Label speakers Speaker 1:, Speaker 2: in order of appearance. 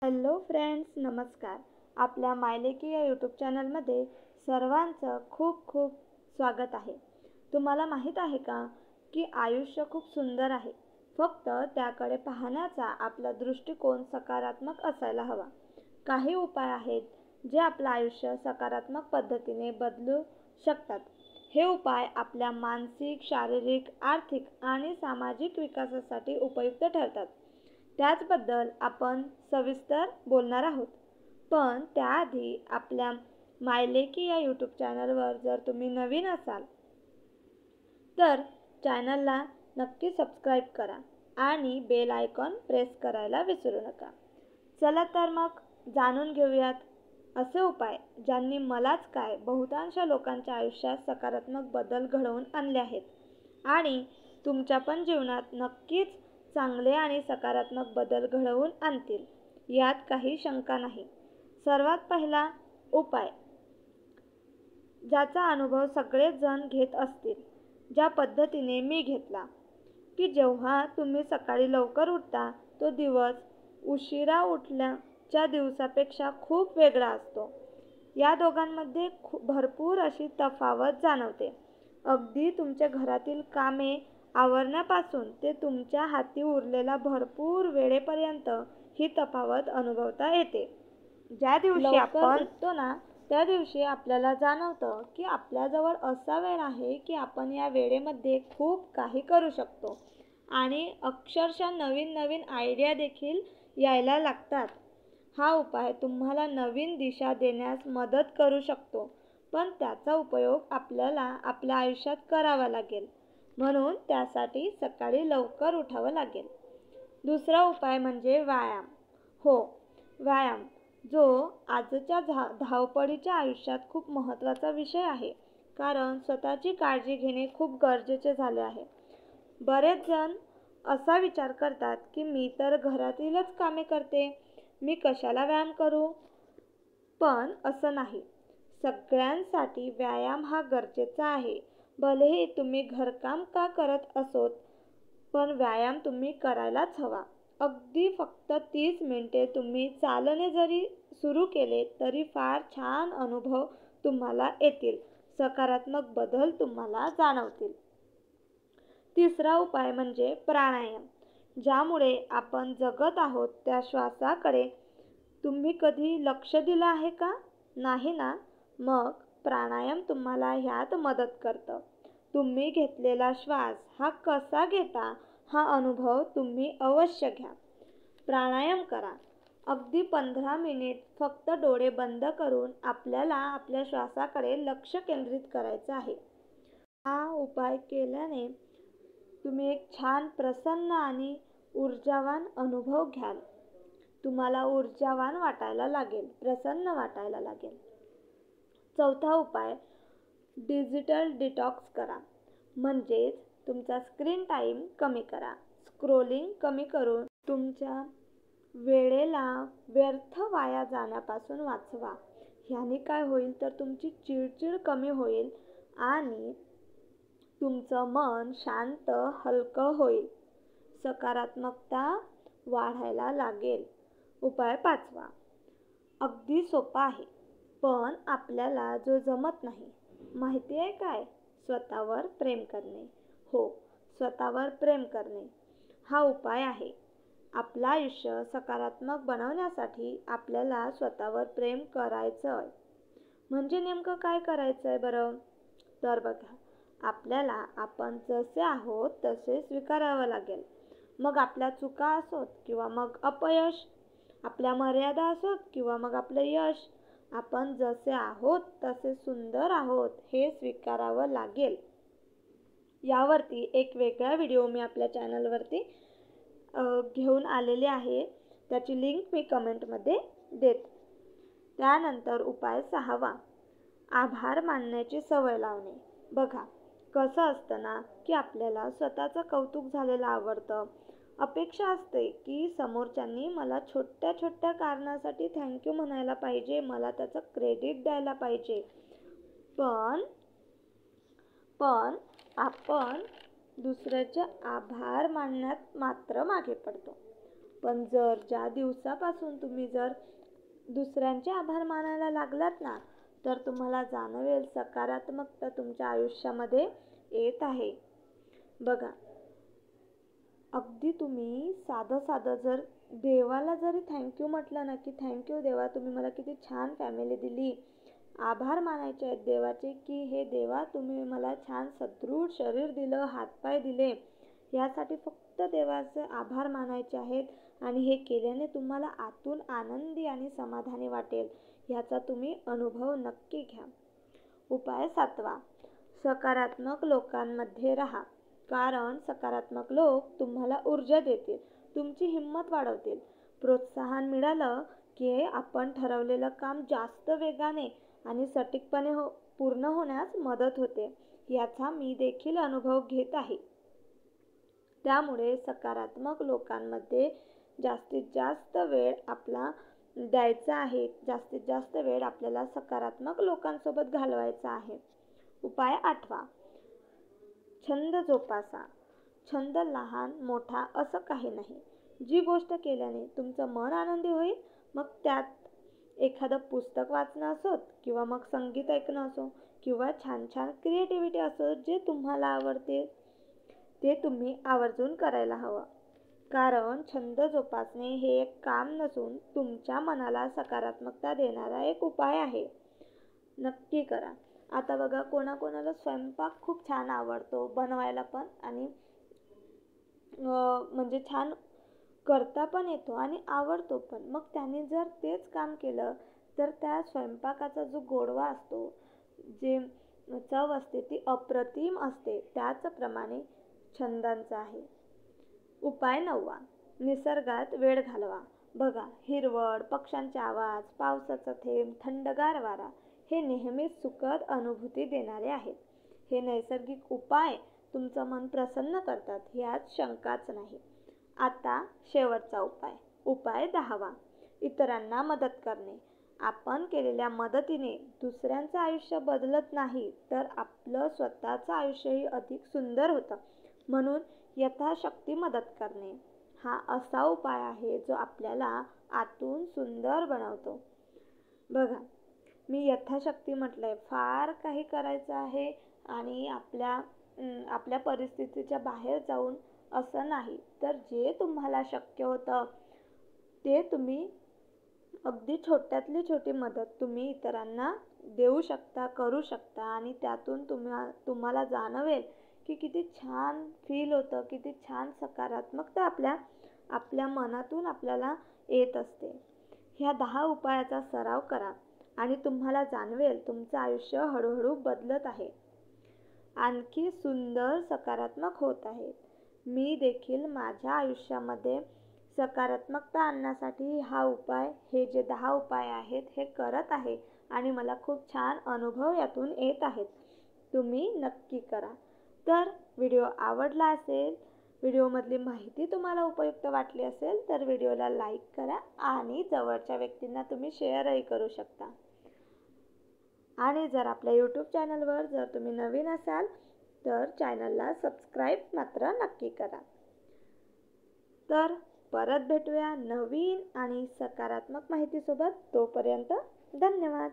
Speaker 1: Hello friends, नमस्कार. आपल्या मायलेकी या यूट्यूब चॅनलमध्ये सर्वांचं खूप खूप स्वागत आहे. तुम्हाला माहीत आहे का की आयुष्य खूप सुंदर आहे, फक्त त्याकडे पाहण्याचा आपला दृष्टिकोन सकारात्मक असायला हवा. काही उपाय आहेत जे आपलं आयुष्य सकारात्मक पद्धतीने बदलू शकतात. हे उपाय आपल्या मानसिक, शारीरिक, आर्थिक आणि सामाजिक विकासासाठी उपयुक्त ठरतात. त्याचबद्दल आपण सविस्तर बोलणार आहोत. पण त्याआधी आपल्या मायलेकी या यूट्यूब चॅनलवर जर तुम्ही नवीन असाल तर चॅनलला नक्की सबस्क्राईब करा आणि बेल आयकॉन प्रेस करायला विसरू नका. चला तर मग जाणून घेऊयात असे उपाय ज्यांनी मलाच काय बहुतांश लोकांच्या आयुष्यात सकारात्मक बदल घडवून आणले आहेत आणि तुमच्या पण जीवनात नक्कीच चांगले आणि सकारात्मक बदल घडवून आणतील, यात काही शंका नाही. सर्वात पहिला उपाय ज्याचा अनुभव सगळेच जण घेत असतील, ज्या पद्धतीने मी घेतला, की जेव्हा तुम्ही सकाळी लवकर उठता तो दिवस उशिरा उठल्याच्या दिवसापेक्षा खूप वेगळा असतो. या दोघांमध्ये भरपूर अशी तफावत जाणवते. अगदी तुमच्या घरातील कामे आवरण्यापासून ते तुमच्या हाती उरलेला भरपूर वेळेपर्यंत ही तफावत अनुभवता येते. ज्या दिवशी आपण उठतो ना, त्या दिवशी आपल्याला जाणवतं की आपल्याजवळ असा वेळ आहे की आपण या वेळेमध्ये खूप काही करू शकतो आणि अक्षरशः नवीन नवीन आयडिया देखील यायला लागतात. हा उपाय तुम्हाला नवीन दिशा देण्यास मदत करू शकतो, पण त्याचा उपयोग आपल्याला आपल्या आयुष्यात करावा लागेल, म्हणून त्यासाठी सकाळी लवकर उठावं लागेल. दुसरा उपाय म्हणजे व्यायाम. हो, व्यायाम, जो आजच्या धावपळीच्या आयुष्यात खूप महत्त्वाचा विषय आहे, कारण स्वतःची काळजी घेणे खूप गरजेचे झाले आहे. बरेच जण असा विचार करतात की मी तर घरातीलच कामे करते, मी कशाला व्यायाम करू. पण असं नाही. सगळ्यांसाठी व्यायाम हा गरजेचा आहे. भलेही तुम्ही घरकाम का करत असोत, पण व्यायाम तुम्ही करायलाच हवा. अगदी फक्त 30 मिनिटे तुम्ही चालणे जरी सुरू केले तरी फार छान अनुभव तुम्हाला येतील, सकारात्मक बदल तुम्हाला जाणवतील. तिसरा उपाय म्हणजे प्राणायाम. ज्यामुळे आपण जगत आहोत त्या श्वासाकडे तुम्ही कधी लक्ष दिलं आहे का? नाही ना? मग प्राणायाम तुम्हाला ह्यात मदत करतं. तुम्ही घेतलेला श्वास हा कसा घेता हा अनुभव तुम्ही अवश्य घ्या. प्राणायाम करा. अगदी 15 मिनिट फक्त डोळे बंद करून आपल्याला आपल्या श्वासाकडे लक्ष केंद्रित करायचं आहे. हा उपाय केल्याने तुम्ही एक छान प्रसन्न आणि ऊर्जावान अनुभव घ्याल. तुम्हाला ऊर्जावान वाटायला लागेल, प्रसन्न वाटायला लागेल. चौथा उपाय डिजिटल डिटॉक्स करा. म्हणजेच तुमचा स्क्रीन टाईम कमी करा. स्क्रोलिंग कमी करून तुमच्या वेळेला व्यर्थ वाया जाण्यापासून वाचवा. ह्याने काय होईल तर तुमची चिडचिड कमी होईल आणि तुमचं मन शांत, हलकं होईल. सकारात्मकता वाढायला लागेल. उपाय पाचवा अगदी सोपा आहे, पण आपल्याला जो जमत नाही. माहिती आहे काय? स्वतःवर प्रेम करणे. हो, स्वतःवर प्रेम करणे हा उपाय आहे. आपलं आयुष्य सकारात्मक बनवण्यासाठी आपल्याला स्वतःवर प्रेम करायचं. म्हणजे नेमकं काय करायचं आहे बरं? तर बघा, आपल्याला आपण जसे आहोत तसे स्वीकारावं लागेल. मग आपल्या चुका असोत किंवा मग अपयश, आपल्या मर्यादा असोत किंवा मग आपलं यश, आपण जसे आहोत तसे सुंदर आहोत हे स्वीकारावं लागेल. यावरती एक वेगळा व्हिडिओ मी आपल्या चॅनलवरती घेऊन आलेले आहे. त्याची लिंक मी कमेंटमध्ये देते. त्यानंतर उपाय 6वा आभार मानण्याची सवय लावणे. बघा, कसं असतं ना की आपल्याला स्वतःचं कौतुक झालेलं आवडतं. अपेक्षा असते की समोरच्यांनी मला छोट्या छोट्या कारणासाठी थँक्यू म्हणायला पाहिजे, मला त्याचं क्रेडिट द्यायला पाहिजे. पण आपण दुसऱ्याचे आभार मानण्यात मात्र मागे पडतो. पण जर ज्या दिवसापासून तुम्ही जर दुसऱ्यांचे आभार मानायला लागलात ना, तर तुम्हाला जाणवेल सकारात्मकता तुमच्या आयुष्यामध्ये येत आहे. बघा, अगदी तुम्ही साधं जर देवाला जरी थँक्यू म्हटलं ना, की थँक्यू देवा, तुम्ही मला किती छान फॅमिली दिली. आभार मानायचे आहेत देवाचे, की हे देवा तुम्ही मला छान सदृढ शरीर दिलं, हातपाय दिले. यासाठी फक्त देवाचे आभार मानायचे आहेत आणि हे केल्याने तुम्हाला आतून आनंदी आणि समाधानी वाटेल. ह्याचा तुम्ही अनुभव नक्की घ्या. उपाय 7वा, सकारात्मक लोकांमध्ये राहा. कारण सकारात्मक लोक तुम्हाला ऊर्जा देतील, तुमची हिंमत वाढवतील. प्रोत्साहन मिळालं की आपण ठरवलेलं काम जास्त वेगाने आणि सटीकपणे पूर्ण होण्यास मदत होते. याचा मी देखील अनुभव घेत आहे. त्यामुळे सकारात्मक लोकांमध्ये जास्तीत जास्त वेळ आपला द्यायचा आहे. जास्तीत जास्त वेळ आपल्याला सकारात्मक लोकांसोबत घालवायचा आहे. उपाय 8वा, छंद जोपासा. छंद लहान मोठा असं काही नाही. जी गोष्ट केल्याने तुमचं मन आनंदी होईल, मग त्यात एखादं पुस्तक वाचणं असोत किंवा मग संगीत ऐकणं असो किंवा छान छान क्रिएटिव्हिटी असो, जे तुम्हाला आवडते ते तुम्ही आवर्जून करायला हवं. कारण छंद जोपासणे हे एक काम नसून तुमच्या मनाला सकारात्मकता देणारा एक उपाय आहे. नक्की करा. आता बघा, कोणाकोणाला स्वयंपाक खूप छान आवडतो बनवायला पण, आणि म्हणजे छान करता पण येतो आणि आवडतो पण. मग त्याने जर तेच काम केलं तर त्या स्वयंपाकाचा जो गोडवा असतो, जे चव असते, ती अप्रतिम असते. त्याचप्रमाणे छंदांचा आहे. उपाय 9वा, निसर्गात वेळ घालवा. बघा, हिरवळ, पक्ष्यांचे आवाज, पावसाचा थेंब, थंडगार वारा हे नेहमीच सुखद अनुभूती देणारे आहेत. हे नैसर्गिक उपाय तुमचं मन प्रसन्न करतात, यात शंकाच नाही. आता शेवटचा उपाय, उपाय 10वा, इतरांना मदत करणे. आपण केलेल्या मदतीने दुसऱ्यांचं आयुष्य बदलत नाही, तर आपलं स्वतःचं आयुष्यही अधिक सुंदर होतं. म्हणून यथाशक्ती मदत करणे हा असा उपाय आहे जो आपल्याला आतून सुंदर बनवतो. बघा, मी यथाशक्ती म्हटलंय, फार काही करायचं आहे आणि आपल्या परिस्थितीच्या बाहेर जाऊन असं नाही. तर जे तुम्हाला शक्य होतं ते तुम्ही, अगदी छोट्यातली छोटी मदत तुम्ही इतरांना देऊ शकता, करू शकता, आणि त्यातून तुम्हाला जाणवेल की किती छान फील होतं, किती छान सकारात्मकता आपल्या मनातून आपल्याला येत असते. ह्या 10 उपायाचा सराव करा आणि तुम्हाला जाणवेल तुमचं आयुष्य हळूहळू बदलत आहे, आणखी सुंदर, सकारात्मक होत आहे. मी देखील माझ्या आयुष्यामध्ये सकारात्मकता आणण्यासाठी हे जे 10 उपाय आहेत हे करत आहे आणि मला खूप छान अनुभव यातून येत आहेत. तुम्ही नक्की करा. तर व्हिडिओ आवडला असेल, व्हिडिओमधली माहिती तुम्हाला उपयुक्त वाटली असेल, तर व्हिडिओला लाईक करा आणि जवळच्या व्यक्तींना तुम्ही शेअरही करू शकता. आणि जर आपल्या यूट्यूब चॅनलवर जर तुम्ही नवीन असाल तर चॅनलला सबस्क्राईब मात्र नक्की करा. तर परत भेटूया नवीन आणि सकारात्मक माहितीसोबत. तोपर्यंत धन्यवाद.